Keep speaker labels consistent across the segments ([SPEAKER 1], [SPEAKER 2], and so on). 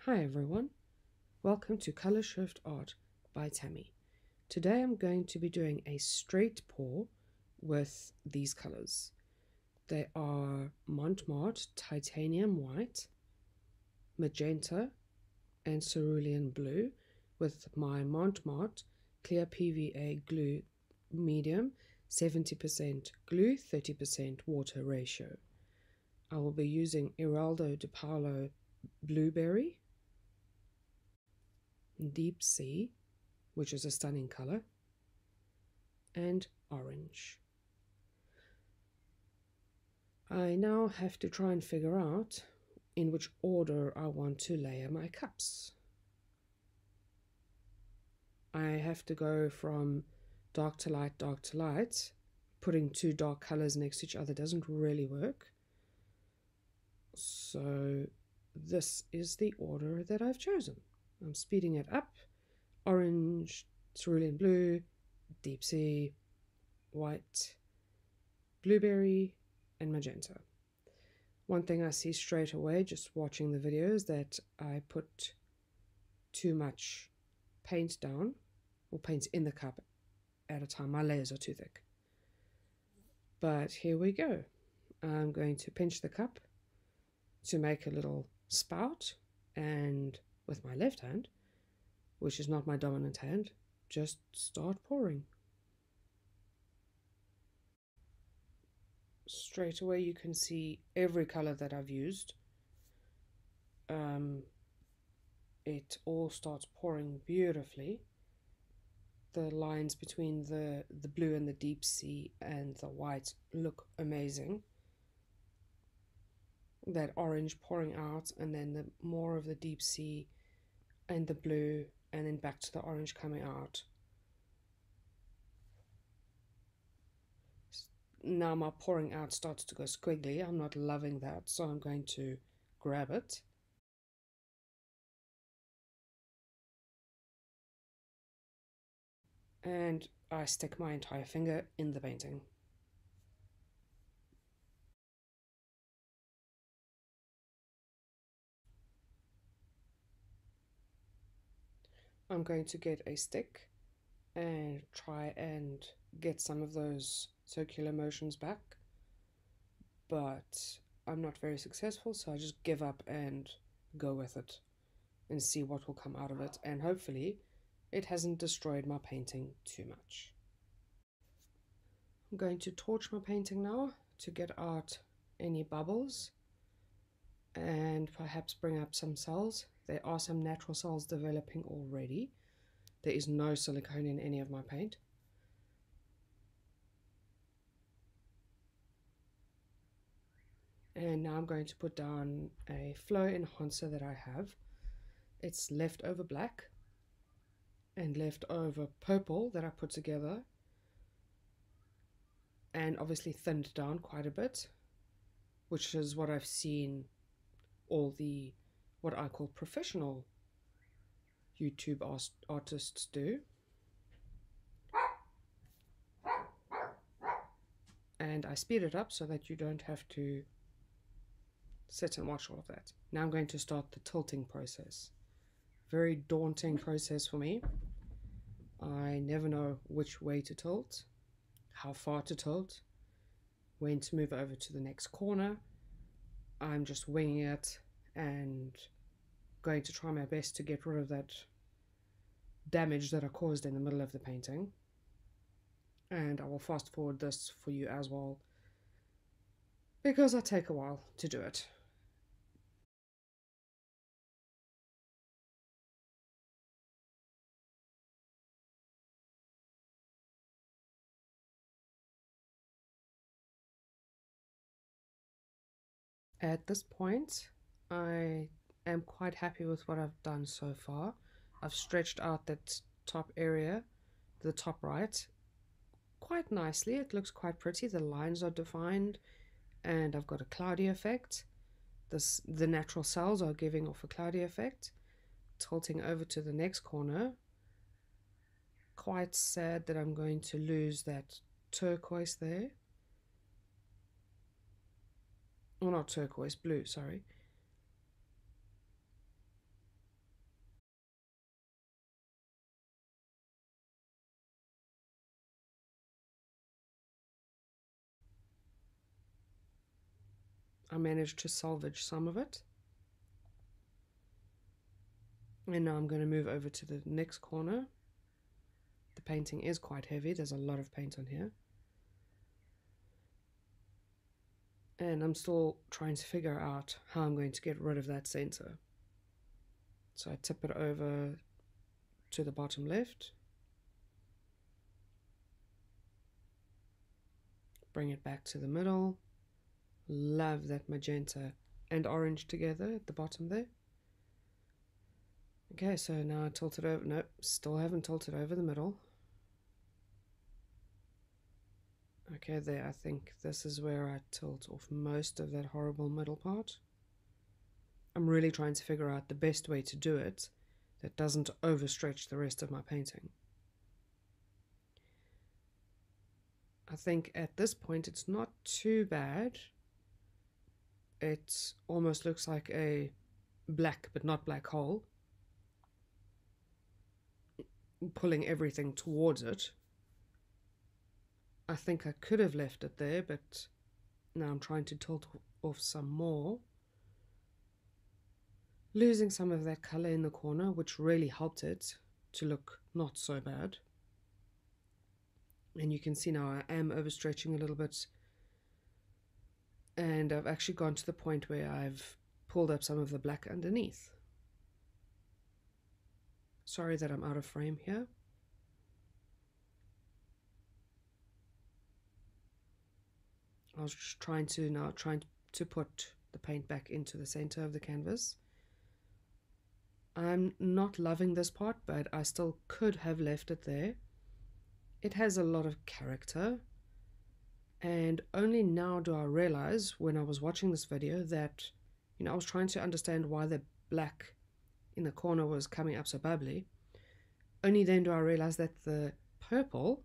[SPEAKER 1] Hi everyone, welcome to Color Shift Art by Tammy. Today I'm going to be doing a straight pour with these colors. They are Mont Marte Titanium White, Magenta and Cerulean Blue with my Mont Marte Clear PVA Glue Medium 70% glue 30% water ratio. I will be using Eraldo de Paolo Blueberry, Deep Sea, which is a stunning color, and orange. I now have to try and figure out in which order I want to layer my cups. I have to go from dark to light, dark to light. Putting two dark colors next to each other doesn't really work. So this is the order that I've chosen. I'm speeding it up. Orange, cerulean blue, deep sea, white, blueberry, and magenta. One thing I see straight away just watching the videos that I put too much paint down or paint in the cup at a time. My layers are too thick. But here we go. I'm going to pinch the cup to make a little spout, and with my left hand, which is not my dominant hand, just start pouring. Straight away you can see every color that I've used. It all starts pouring beautifully. The lines between the blue and the deep sea and the white look amazing. That orange pouring out, and then the more of the deep sea and the blue, and then back to the orange coming out. Now my pouring out starts to go squiggly. I'm not loving that, so I'm going to grab it. And I stick my entire finger in the painting. I'm going to get a stick and try and get some of those circular motions back, but I'm not very successful, so I just give up and go with it and see what will come out of it, and hopefully it hasn't destroyed my painting too much. I'm going to torch my painting now to get out any bubbles and perhaps bring up some cells. There are some natural cells developing already. There is no silicone in any of my paint. And now I'm going to put down a flow enhancer that I have. It's leftover black and leftover purple that I put together, and obviously thinned down quite a bit, which is what I've seen all the what I call professional YouTube artists do. And I speed it up so that you don't have to sit and watch all of that. Now I'm going to start the tilting process. Very daunting process for me. I never know which way to tilt, how far to tilt, when to move over to the next corner. I'm just winging it and going to try my best to get rid of that damage that I caused in the middle of the painting. And I will fast forward this for you as well, because I take a while to do it. At this point, I am quite happy with what I've done so far. I've stretched out that top area, the top right, quite nicely. It looks quite pretty. The lines are defined, and I've got a cloudy effect. The natural cells are giving off a cloudy effect. Tilting over to the next corner. Quite sad that I'm going to lose that turquoise there. Or not turquoise, blue, sorry. I managed to salvage some of it. And now I'm going to move over to the next corner. The painting is quite heavy. There's a lot of paint on here. And I'm still trying to figure out how I'm going to get rid of that center. So I tip it over to the bottom left. Bring it back to the middle. Love that magenta and orange together at the bottom there. Okay, so now I tilt it over. Nope, still haven't tilted over the middle. Okay, there, I think this is where I tilt off most of that horrible middle part. I'm really trying to figure out the best way to do it that doesn't overstretch the rest of my painting. I think at this point it's not too bad. It almost looks like a black but not black hole, pulling everything towards it. I think I could have left it there, but now I'm trying to tilt off some more. Losing some of that color in the corner, which really helped it to look not so bad. And you can see now I am overstretching a little bit. And I've actually gone to the point where I've pulled up some of the black underneath. Sorry that I'm out of frame here. I was just trying to put the paint back into the center of the canvas. I'm not loving this part, but I still could have left it there. It has a lot of character, and only now do I realize when I was watching this video that, you know, I was trying to understand why the black in the corner was coming up so bubbly. Only then do I realize that the purple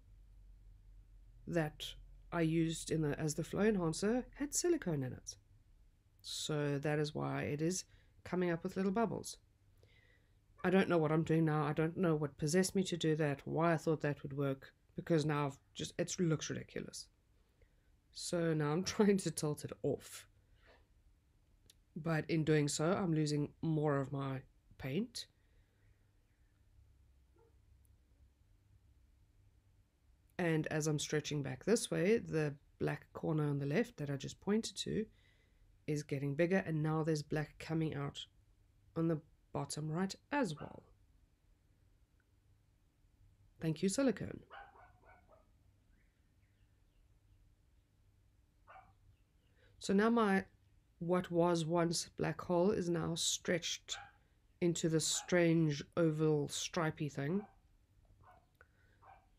[SPEAKER 1] that I used as the flow enhancer had silicone in it. So that is why it is coming up with little bubbles. I don't know what I'm doing now. I don't know what possessed me to do that, why I thought that would work, because now it looks ridiculous. So now I'm trying to tilt it off. But in doing so, I'm losing more of my paint. And as I'm stretching back this way, the black corner on the left that I just pointed to is getting bigger, and now there's black coming out on the bottom right as well. Thank you, silicone. So now what was once black hole is now stretched into this strange oval stripy thing,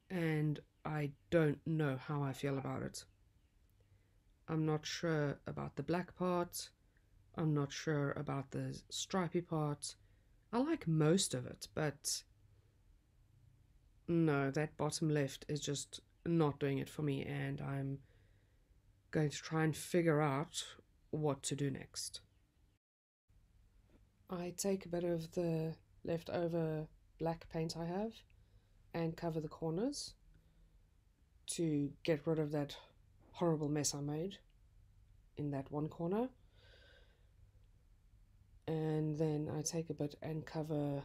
[SPEAKER 1] and I don't know how I feel about it. I'm not sure about the black part. I'm not sure about the stripy part. I like most of it, but no, that bottom left is just not doing it for me, and I'm going to try and figure out what to do next. I take a bit of the leftover black paint I have and cover the corners to get rid of that horrible mess I made in that one corner. And then I take a bit and cover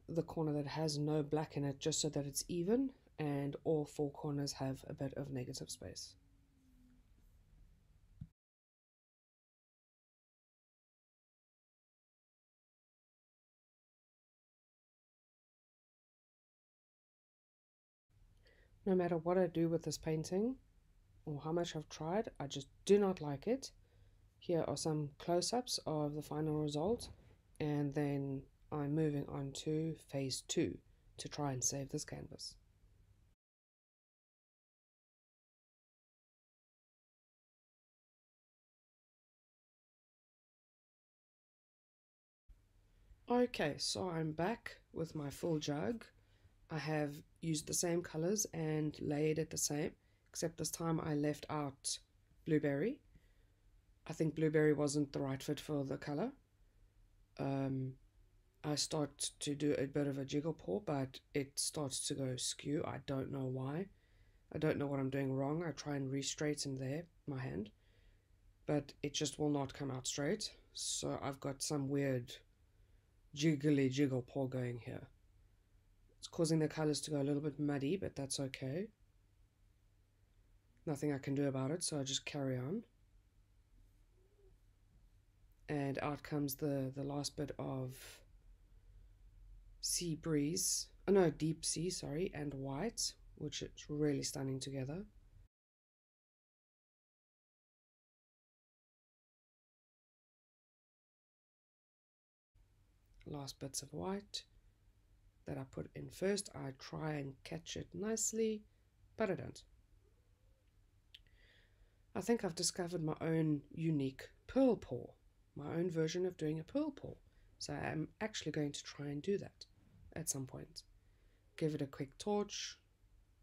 [SPEAKER 1] the corner that has no black in it, just so that it's even and all four corners have a bit of negative space. No matter what I do with this painting or how much I've tried, I just do not like it. Here are some close-ups of the final result, and then I'm moving on to phase 2 to try and save this canvas. Okay, so I'm back with my full jug. I have used the same colors and layered it the same, except this time I left out blueberry. I think blueberry wasn't the right fit for the color. I start to do a bit of a jiggle pour, but it starts to go skew. I don't know why. I don't know what I'm doing wrong. I try and re-straighten there my hand. but it just will not come out straight. So I've got some weird jiggly jiggle pour going here. It's causing the colors to go a little bit muddy, but that's okay. Nothing I can do about it, so I just carry on. And out comes the last bit of sea breeze. Oh no, deep sea, sorry, and white, which is really stunning together. Last bits of white that I put in first. I try and catch it nicely, but I don't. I think I've discovered my own unique pearl pour, my own version of doing a pearl pour. So I'm actually going to try and do that at some point. Give it a quick torch,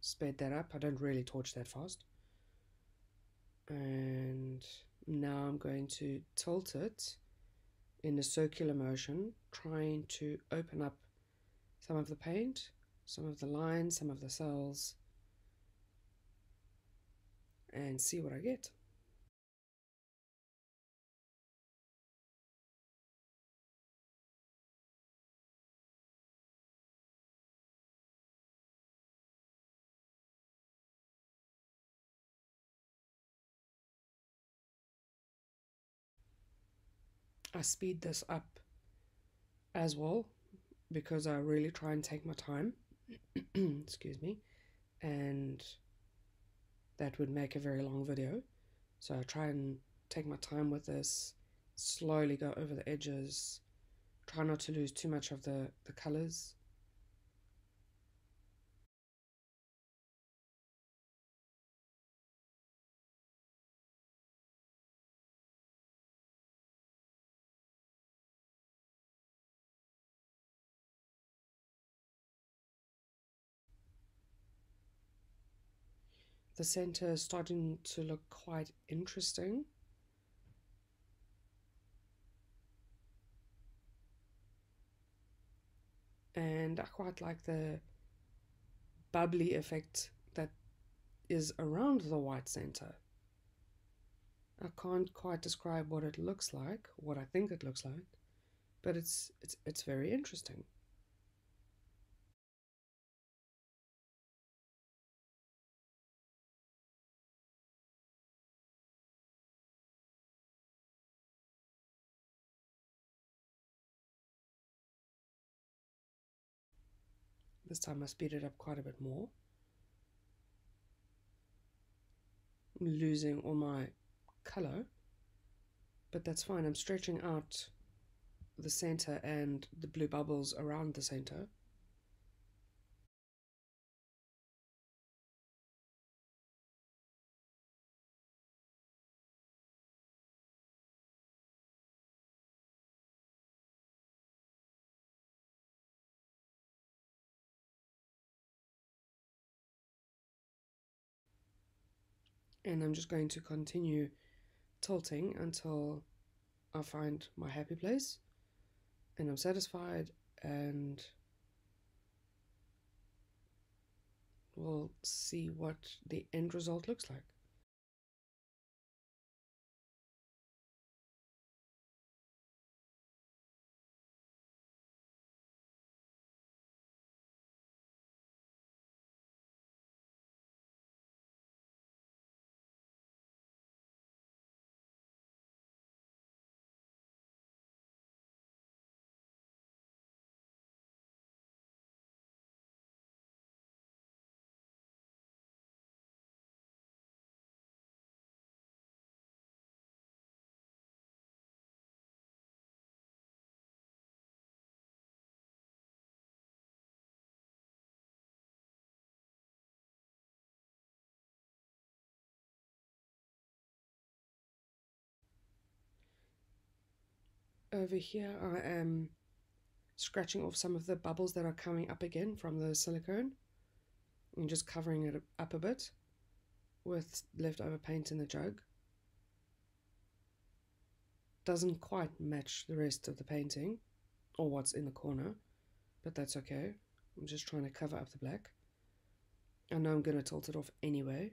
[SPEAKER 1] sped that up. I don't really torch that fast. And now I'm going to tilt it in a circular motion, trying to open up some of the paint, some of the lines, some of the cells, and see what I get. I speed this up as well because I really try and take my time. Excuse me. And that would make a very long video. So I try and take my time with this, slowly go over the edges, try not to lose too much of the colors. The center is starting to look quite interesting. And I quite like the bubbly effect that is around the white center. I can't quite describe what it looks like, what I think it looks like, but it's very interesting. This time I speed it up quite a bit more. I'm losing all my color, but that's fine. I'm stretching out the center and the blue bubbles around the center. And I'm just going to continue tilting until I find my happy place and I'm satisfied, and we'll see what the end result looks like. Over here I am scratching off some of the bubbles that are coming up again from the silicone and just covering it up a bit with leftover paint in the jug. Doesn't quite match the rest of the painting or what's in the corner, but that's okay. I'm just trying to cover up the black. I know I'm going to tilt it off anyway.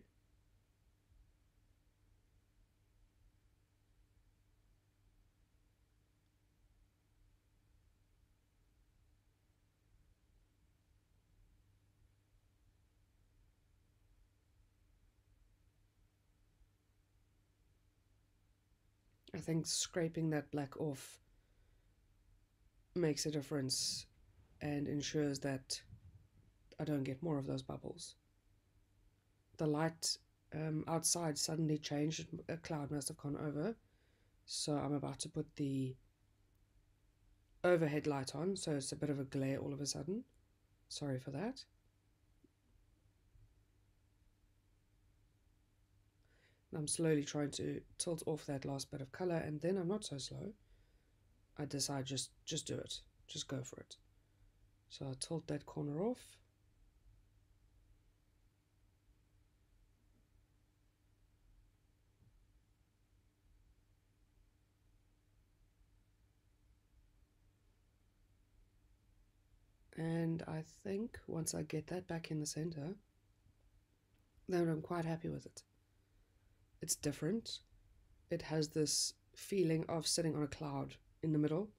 [SPEAKER 1] I think scraping that black off makes a difference and ensures that I don't get more of those bubbles. The light outside suddenly changed. A cloud must have gone over. So I'm about to put the overhead light on, so it's a bit of a glare all of a sudden. Sorry for that. I'm slowly trying to tilt off that last bit of color, and then I'm not so slow. I decide just do it. Just go for it. So I tilt that corner off. And I think once I get that back in the center, then I'm quite happy with it. It's different. It has this feeling of sitting on a cloud in the middle.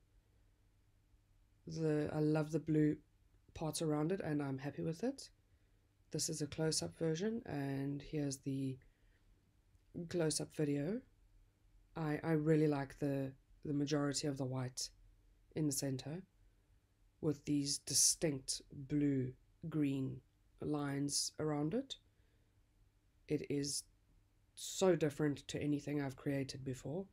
[SPEAKER 1] I love the blue parts around it, and I'm happy with it. This is a close-up version, and here's the close-up video. I really like the majority of the white in the center with these distinct blue-green lines around it. It is so different to anything I've created before,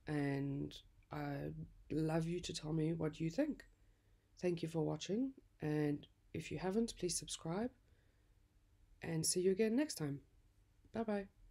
[SPEAKER 1] and I'd love you to tell me what you think. Thank you for watching, and if you haven't, please subscribe, and see you again next time. Bye bye.